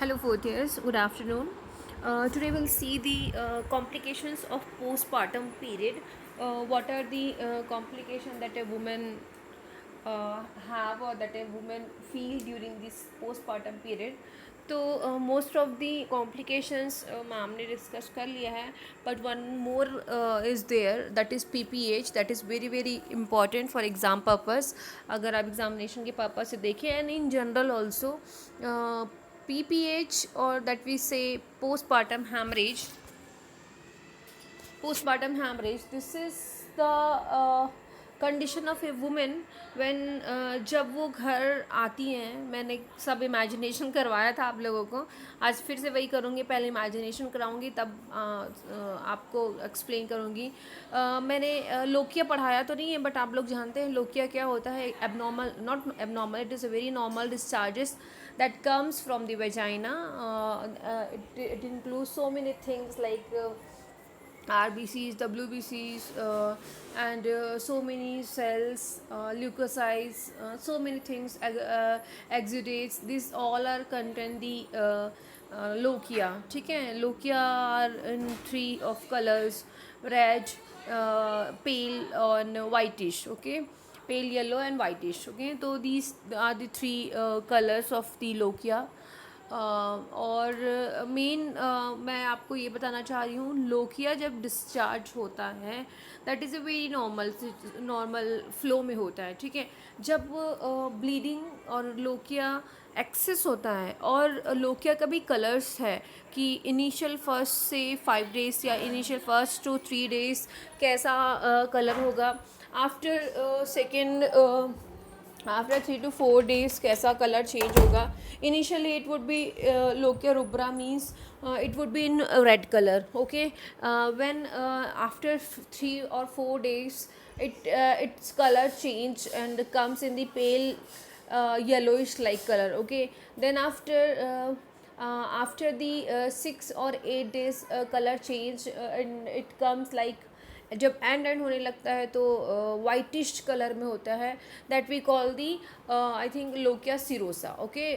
Hello, fourth years. Good afternoon. Today we'll see the complications of postpartum period. What are the complications that a woman have or that a woman feel during this postpartum period? तो most of the complications ma'am ने discuss कर लिया है but one more is there that is PPH that is very very important for exam purpose अगर आप examination के purpose से देखें and in general also PPH or that we say postpartum hemorrhage, this is the condition of A women when जब वो घर आती हैं. मैंने सब इमेजिनेशन करवाया था आप लोगों को, आज फिर से वही करूँगी. पहले इमेजिनेशन कराऊँगी तब आपको एक्सप्लेन करूँगी. मैंने लोकिया पढ़ाया तो नहीं है बट आप लोग जानते हैं लोकिया क्या होता है. Abnormal, not abnormal, it is a very normal discharges that comes from the vagina. It includes so many things like RBCs, WBCs, and so many cells, leukocytes, so many things, exudates. These all are contain the lochia. ठीक है, lochia are in three of colors: red, pale, and whitish. Okay, pale yellow and whitish. Okay, so these are the three colors of the lochia. और main मैं आपको ये बताना चाह रही हूँ, लोकिया जब डिस्चार्ज होता है that is a very normal flow में होता है. ठीक है, जब ब्लीडिंग और लोकिया एक्सेस होता है और लोकिया का भी कलर्स है कि इनिशियल फर्स्ट से 5 days या इनिशियल फर्स्ट टू 3 days कैसा कलर होगा, after second after 3 to 4 days कैसा कलर चेंज होगा. Initially it would be lochia rubra means it would be in red color. Okay, when after 3 or 4 days its color change and comes in the pale yellowish like color. Okay, then after the 6 or 8 days color change and it comes like जब end होने लगता है तो whitish colour में होता है. That we call the I think lochia serosa. Okay,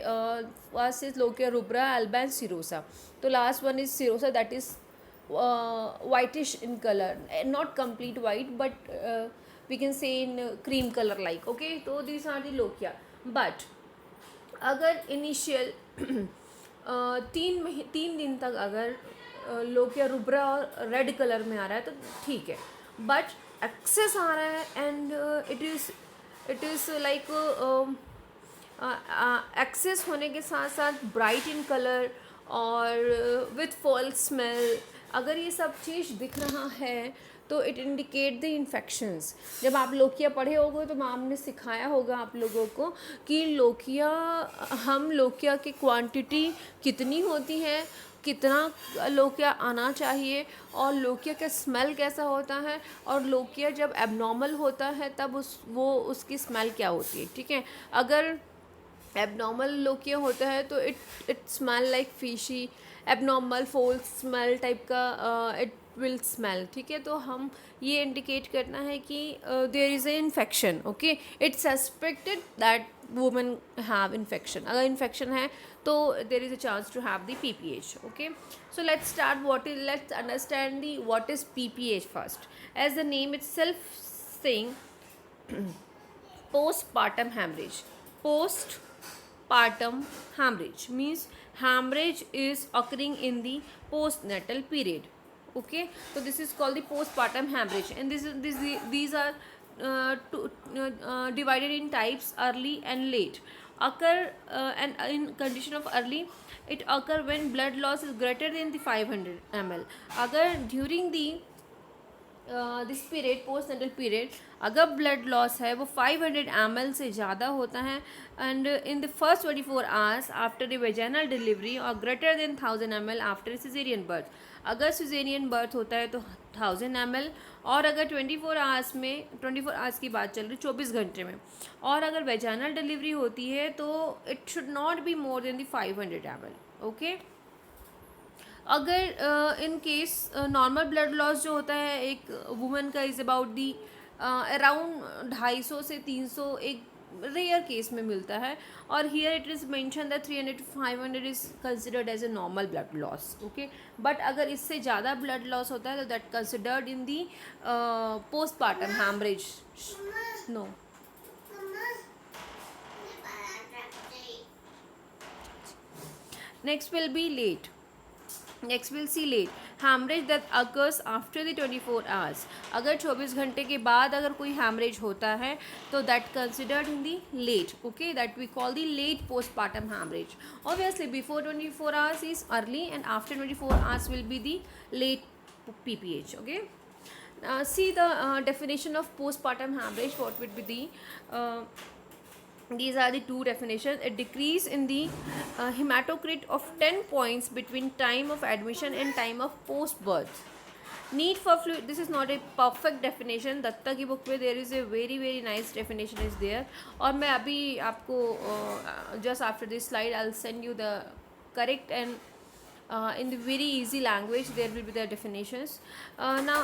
first is lochia rubra, alba, serosa. तो last one is serosa that is whitish in color, not complete white but we can say in cream color like. Okay, so these are the lochia. But अगर initial 3 दिन तक अगर lochia rubra red colour में आ रहा है तो ठीक है, बट एक्सेस आ रहा है and it is like excess होने के साथ साथ ब्राइट इन कलर और विथ फॉल स्मेल, अगर ये सब चीज़ दिख रहा है तो इट इंडिकेट द इन्फेक्शंस. जब आप लोकिया पढ़े होगे तो मैम ने सिखाया होगा आप लोगों को कि लोकिया की क्वांटिटी कितनी होती है, कितना लोकिया आना चाहिए और लोकिया का स्मेल कैसा होता है, और लोकिया जब एबनॉर्मल होता है तब उसकी स्मेल क्या होती है. ठीक है, अगर एबनॉर्मल लोकिया होता है तो it smell like fishy, abnormal foul smell type का इट विल स्मेल. ठीक है, तो हम ये इंडिकेट करना है कि there is a infection. Okay, it's suspected that women have infection. अगर इन्फेक्शन है तो there is a chance to have the PPH. Okay, so let's understand the what is PPH first. As the name itself saying, postpartum hemorrhage. Postpartum hemorrhage means hemorrhage is occurring in the postnatal period. Okay, so this is called the postpartum hemorrhage, and these are divided in types: early and late. Occur and in condition of early, it occur when blood loss is greater than the 500 ml. अगर during the this period, post natal period, अगर blood loss है वो 500 ml से ज़्यादा होता है and in the first 24 hours after the vaginal delivery और greater than 1000 ml after caesarean birth. अगर सिजेरियन बर्थ होता है तो 1000 ml, और अगर 24 hours में, 24 hours की बात चल रही, 24 घंटे में, और अगर वेजाइनल डिलीवरी होती है तो it should not be more than the 500 ml. Okay, अगर in case normal blood loss जो होता है एक वुमेन का इज़ अबाउट दी अराउंड 250 से 300 एक रेयर केस में मिलता है. और here it is mention that 300 to 500 is considered as a normal blood loss. Okay, but अगर इससे ज़्यादा ब्लड लॉस होता है तो that considered in the postpartum haemorrhage. No, next will be late. Next we'll see late hemorrhage that occurs after the 24 hours. अगर 24 घंटे के बाद अगर कोई hemorrhage होता है तो that considered in the late. Okay, that we call the late postpartum hemorrhage. Obviously before 24 hours is early and after 24 hours will be the late PPH. Okay, see the definition of postpartum hemorrhage. What would be the these are the two definitions. A decrease in the hematocrit of 10 points between time of admission and time of post birth. Need for fluid, this is not a perfect definition. Dutta की book में there is a very very nice definition is there. और मैं अभी आपको just after this slide I'll send you the correct and in the very easy language there will be the definitions. Now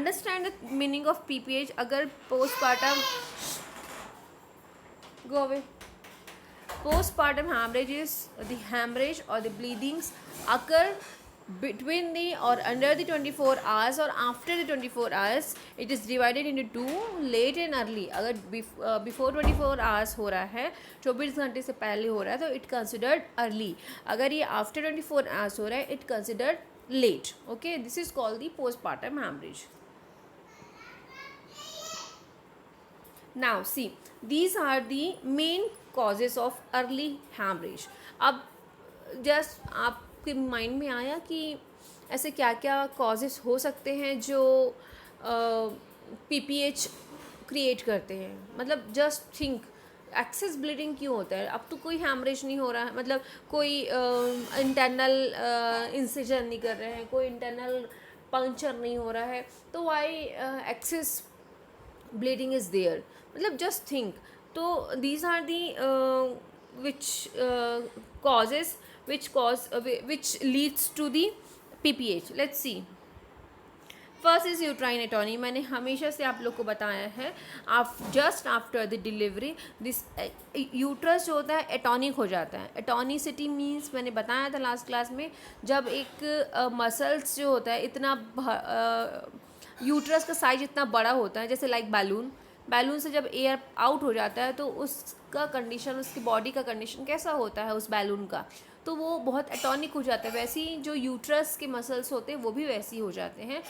understand the meaning of PPH. अगर postpartum go away. Postpartum hemorrhage is the hemorrhage or the bleedings occur between the or under the 24 hours or after the 24 hours. It is divided into two, late and early. अगर before 24 hours हो रहा है, 24 घंटे से पहले हो रहा है तो it considered early. अगर ये after 24 hours हो रहा है it considered late. Okay, this is called the postpartum hemorrhage. Now see, these are the main causes of early hemorrhage. अब just आपके माइंड में आया कि ऐसे क्या क्या causes हो सकते हैं जो PPH क्रिएट करते हैं. मतलब जस्ट थिंक एक्सेस ब्लीडिंग क्यों होता है. अब तो कोई हैमरेज नहीं हो रहा है, मतलब कोई इंटरनल इंसिजन नहीं कर रहे हैं, कोई इंटरनल पंक्चर नहीं हो रहा है, तो why excess bleeding is there. मतलब just think. तो these are the which causes which leads to the PPH. Let's see. First is uterine atony. मैंने हमेशा से आप लोग को बताया है, आप just after the delivery this uterus जो होता है एटॉनिक हो जाता है. एटॉनिसिटी मीन्स मैंने बताया था लास्ट क्लास में, जब एक मसल्स जो होता है इतना यूट्रस का साइज इतना बड़ा होता है, जैसे लाइक बैलून से जब एयर आउट हो जाता है तो उसका कंडीशन, उसकी बॉडी का कंडीशन कैसा होता है उस बैलून का, तो वो बहुत एटॉनिक हो जाता है. वैसे ही जो यूट्रस के मसल्स होते हैं वो भी वैसे ही हो जाते हैं.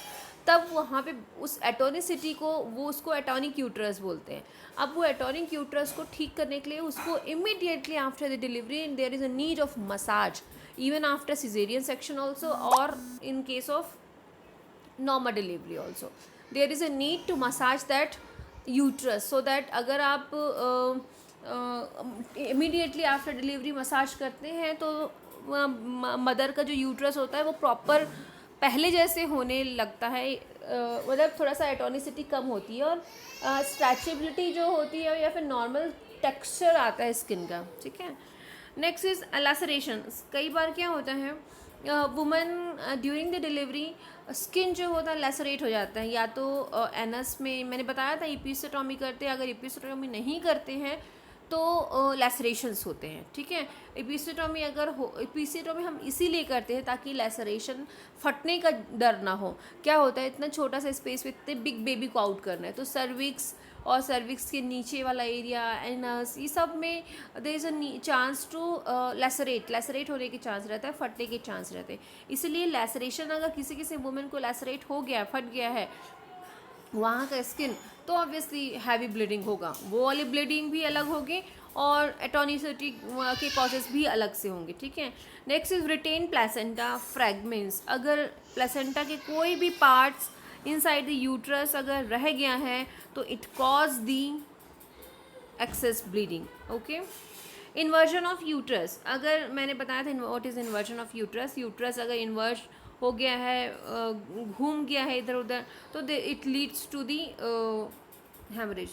तब वहाँ पे उस एटोनिसिटी को वो उसको एटॉनिक यूट्रस बोलते हैं. अब वो एटॉनिक यूट्रस को ठीक करने के लिए उसको immediately after the delivery there is a need of massage, even after caesarean section also, और in case of normal delivery also there is a need to massage that uterus, so that अगर आप immediately after delivery massage करते हैं तो mother का जो uterus होता है वो प्रॉपर पहले जैसे होने लगता है. मतलब थोड़ा सा एटोनिसिटी कम होती है और स्ट्रेचेबिलिटी जो होती है या फिर नॉर्मल टेक्सचर आता है स्किन का. ठीक है. Next is laceration. कई बार क्या होता है, woman during the delivery skin जो होता है लैसरेट हो जाता है, या तो एनस में मैंने बताया था इपिसेटोमी करते हैं, अगर इपिसेटोमी नहीं करते हैं तो लैसरेशंस होते हैं. ठीक है. इपिसेटोमी अगर हो, इपिसेटोमी हम इसीलिए करते हैं ताकि लैसरेशन फटने का डर ना हो. क्या होता है, इतना छोटा सा स्पेस में इतने बिग बेबी को आउट करना है, तो सर्विक्स और सर्विक्स के नीचे वाला एरिया, एनस, ये सब में there is a chance to lacerate होने के चांस रहता है, फटने के चांस रहते हैं. इसलिए लैसरेशन अगर किसी वुमेन को लैसरेट हो गया, फट गया है वहाँ का स्किन, तो ऑब्वियसली हैवी ब्लीडिंग होगा. वो वाली ब्लीडिंग भी अलग होगी और एटोनिसिटी के कॉजेज़ भी अलग से होंगे. ठीक है. Next is retain placenta fragments. अगर प्लेसेंटा के कोई भी पार्ट्स इनसाइड द यूट्रस अगर रह गया है तो it cause the excess bleeding. Okay. Inversion of uterus. अगर मैंने बताया था what is inversion of uterus. Uterus अगर इन्वर्ज हो गया है, घूम गया है इधर उधर, तो it leads to the haemorrhage.